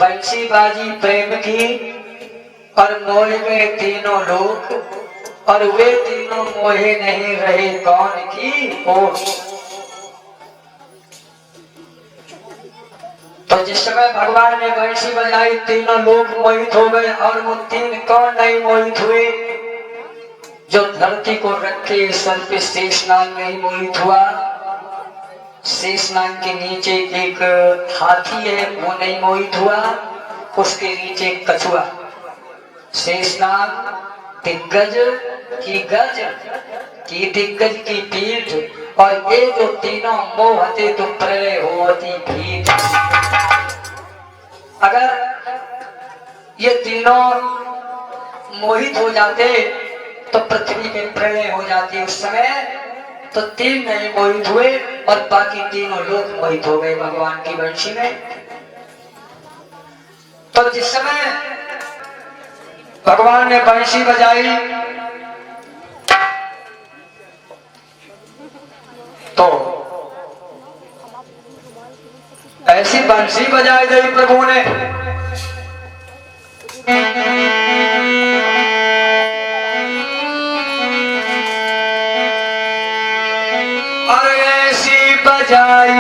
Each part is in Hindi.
बंसी बाजी प्रेम की और मोह में तीनों लोग, और वे तीनों मोहे नहीं रहे कौन की ओर। तो जिस समय भगवान ने बंसी बजाई तीनों लोग मोहित हो गए, और वो तीन कौन नहीं मोहित हुए? जो धरती को रखे सर पे शेषनाग नहीं मोहित हुआ। शेषनाग के नीचे एक हाथी है, वो नहीं मोहित हुआ। उसके नीचे एक कछुआ। शेषनाग दिग्गज की गज की दिग्गज की पीठ, और ये जो तीनों मोहते तो प्रलय होती भीत। अगर ये तीनों मोहित हो जाते तो पृथ्वी में प्रलय हो जाती उस समय। तो तीन नहीं मोहित हुए और बाकी तीनों लोग मोहित हो गए भगवान की बंशी में। तो जिस समय भगवान ने बंशी बजाई तो ऐसी बंशी बजाई गई प्रभु ने, और ऐसी बजाई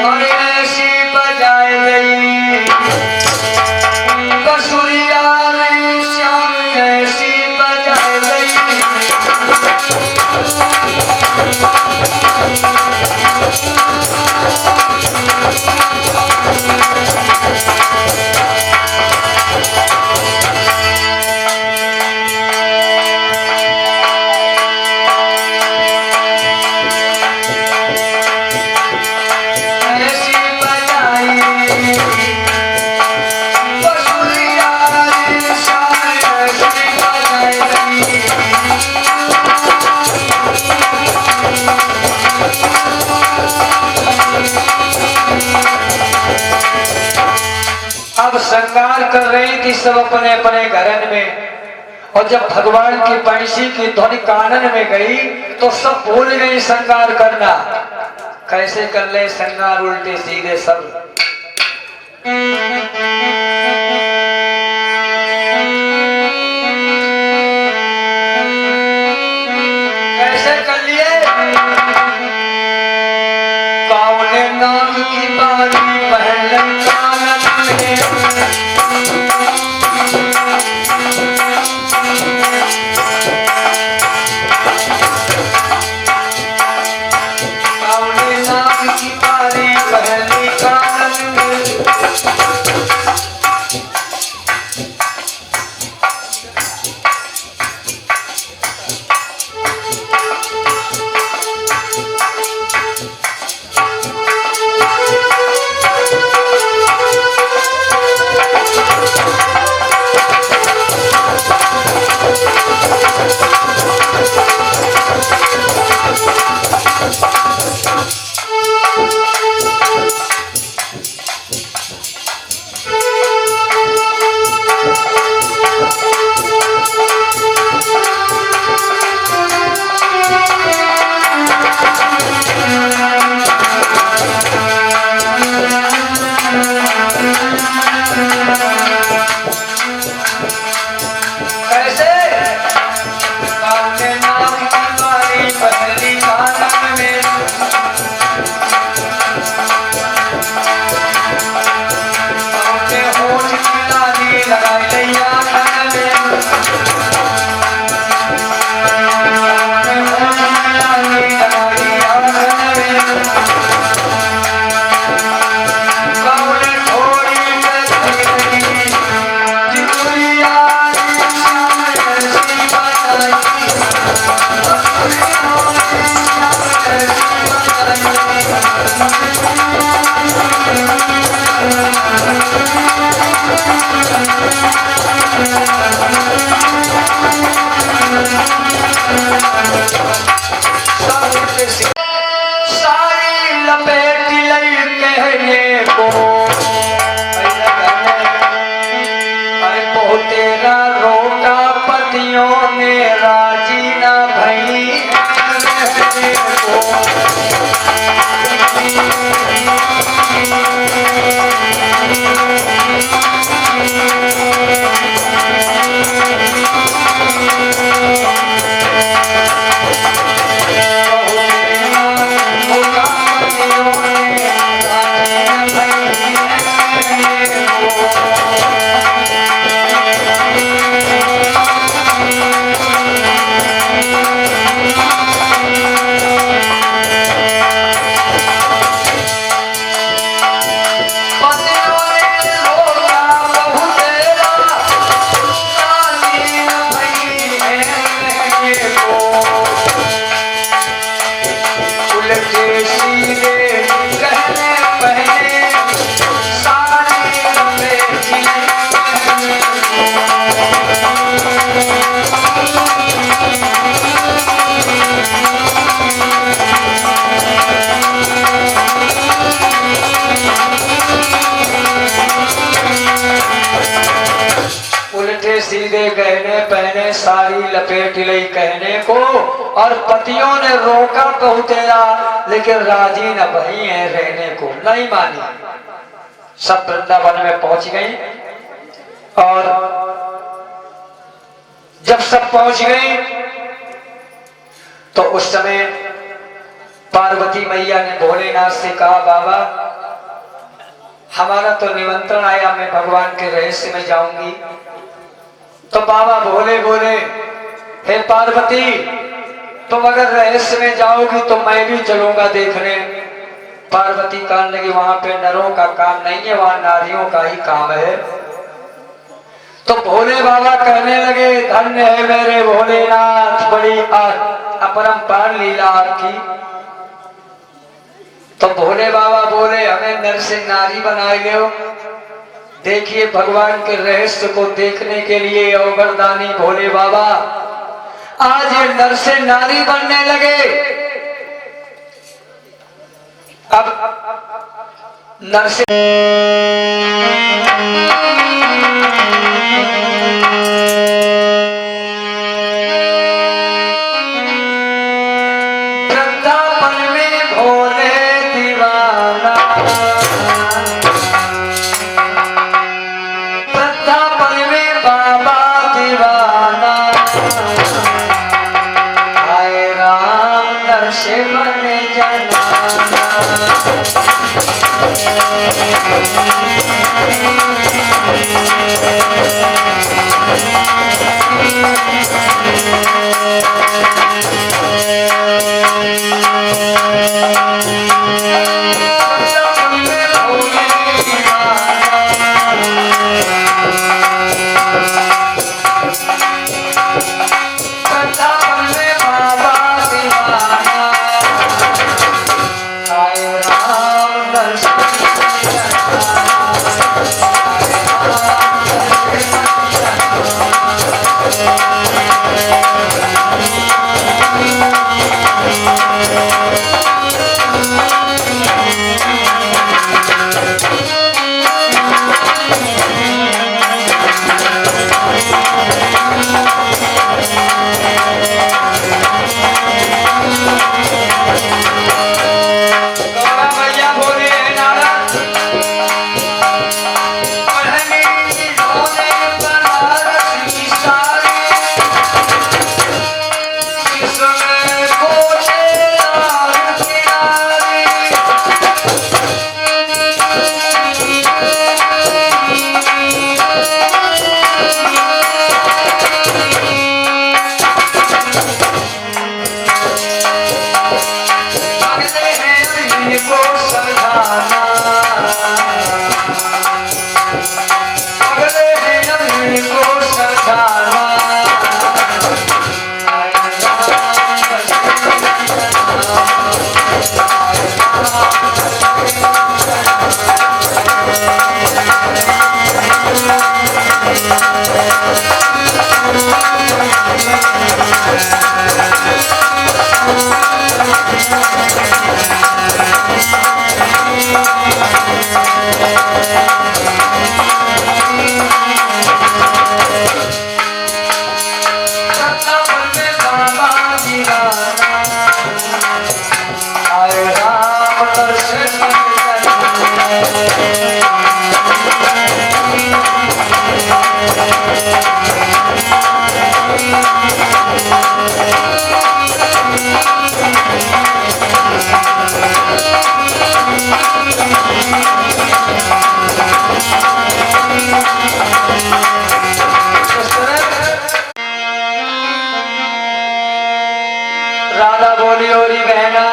और ऐसी बजाई गई बंसुरिया रे श्याम, ऐसी बजाई गई। अब श्रृंगार कर रही थी सब अपने अपने घरन में, और जब भगवान की बंशी की ध्वनि कानन में गई तो सब भूल गई श्रृंगार करना। कैसे कर ले श्रृंगार उल्टे सीधे सब। कैसे कर लिए? कावने नाग की बारी पहन कानन में, कावने नाग की बारी पहन कानन में। सीधे गहने पहने साड़ी लपेट लई कहने को, और पतियों ने रोका बहुतेरा लेकिन राजी न बही है रहने को, नहीं मानी। सब वृंदावन में पहुंच गई और जब सब पहुंच गई तो उस समय पार्वती मैया ने भोलेनाथ से कहा, बाबा हमारा तो निमंत्रण आया, मैं भगवान के रहस्य में जाऊंगी। तो बाबा भोले बोले, हे पार्वती तुम अगर रहस्य में जाओगी तो मैं भी चलूंगा देखने। पार्वती कहने लगी, वहां पे नरों का काम नहीं है, वहां नारियों का ही काम है। तो भोले बाबा कहने लगे, धन्य है मेरे भोलेनाथ, बड़ी अपरंपार लीला आपकी। तो भोले बाबा बोले, हमें नर से नारी बनाए गए। देखिए भगवान के रहस्य को देखने के लिए अवगरदानी भोले बाबा आज ये नर से नारी बनने लगे। अब नर से वृंदावन में भोले दीवाना, से बने जनाना। Thank you. बहना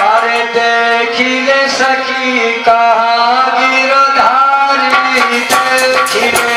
अरे देखी ले सखी कहाँ गिरधारी देखी ले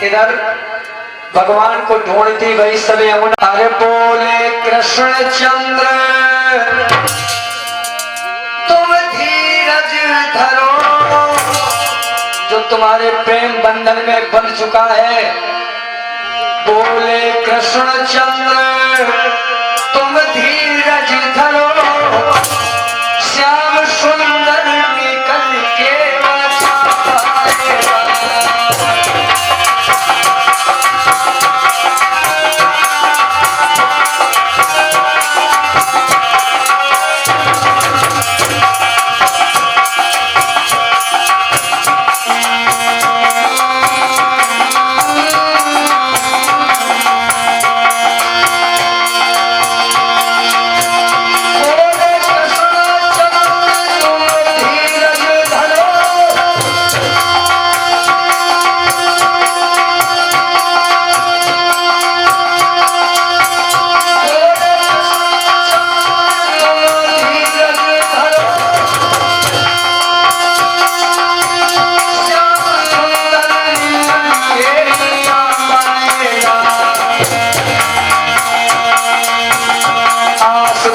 इधर भगवान को ढूंढती वही सब यमुना। अरे बोले कृष्ण चंद्र तुम धीरज धरो, जो तुम्हारे प्रेम बंधन में बंध चुका है। बोले कृष्ण चंद्र तुम धीरज धरो, श्याम सुंदर निकल के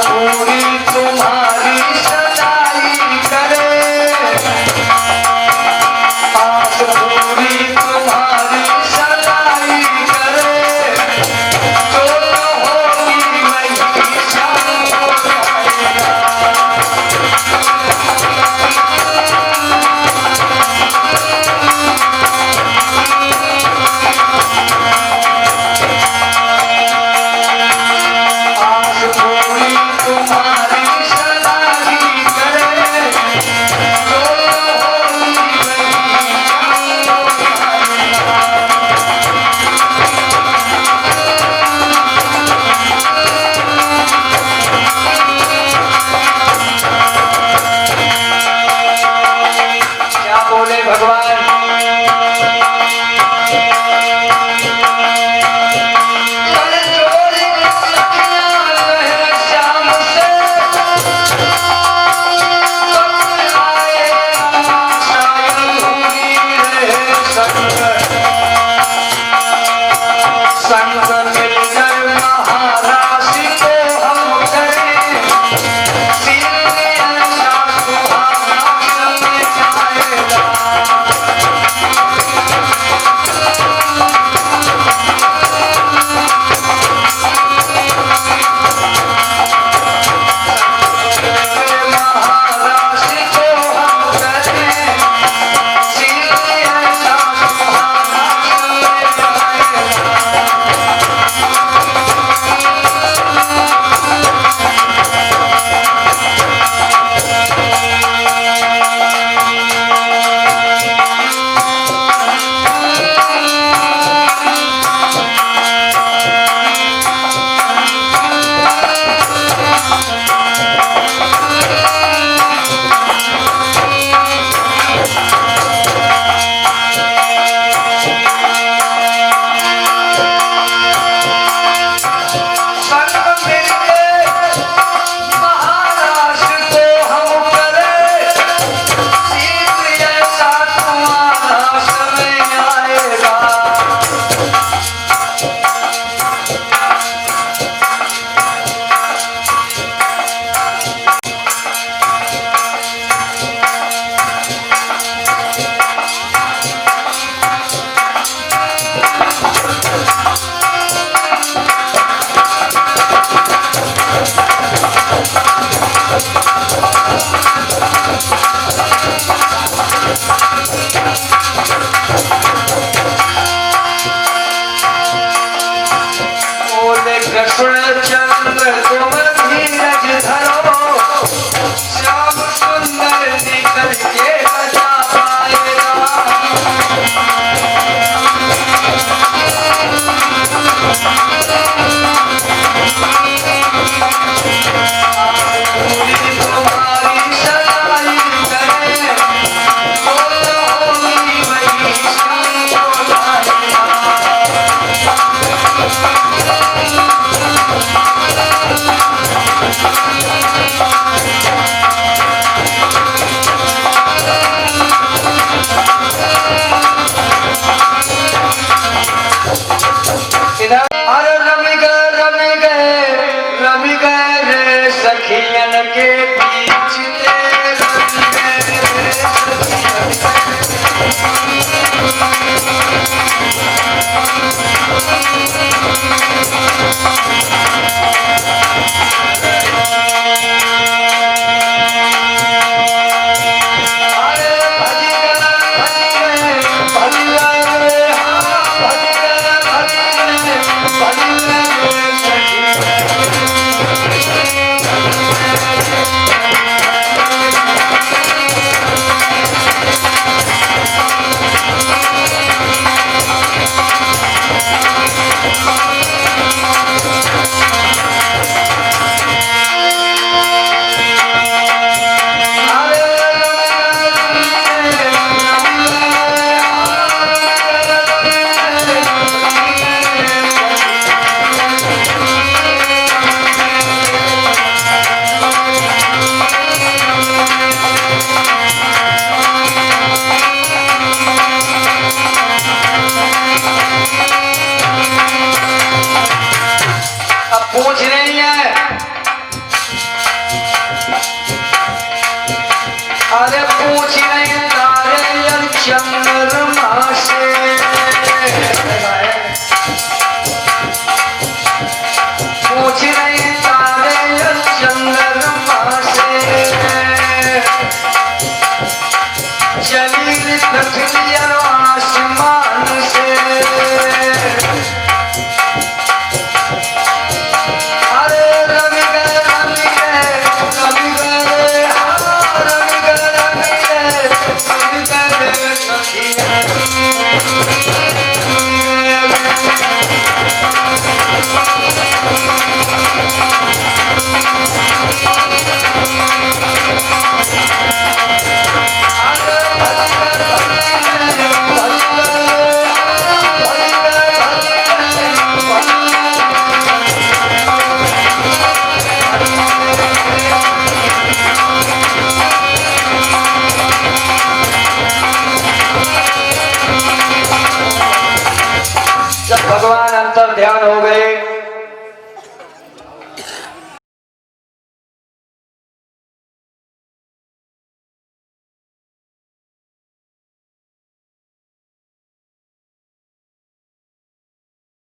पूरी तुम्हारी सदा बोले कृष्ण चंद्र तुम धीरज धरो, श्याम सुंदर निकल के बचा पाएगा। तुम्हारी सगाई करे, बोलो होगी वही रमी गए रे सखियन के बीच पूछ रही है। अरे पूछ रही तारे चंद्रमा से, पूछ रही तारे चंद्रमा से, चली पृथ्वी आसमान से। जब भगवान अंतर ध्यान हो गए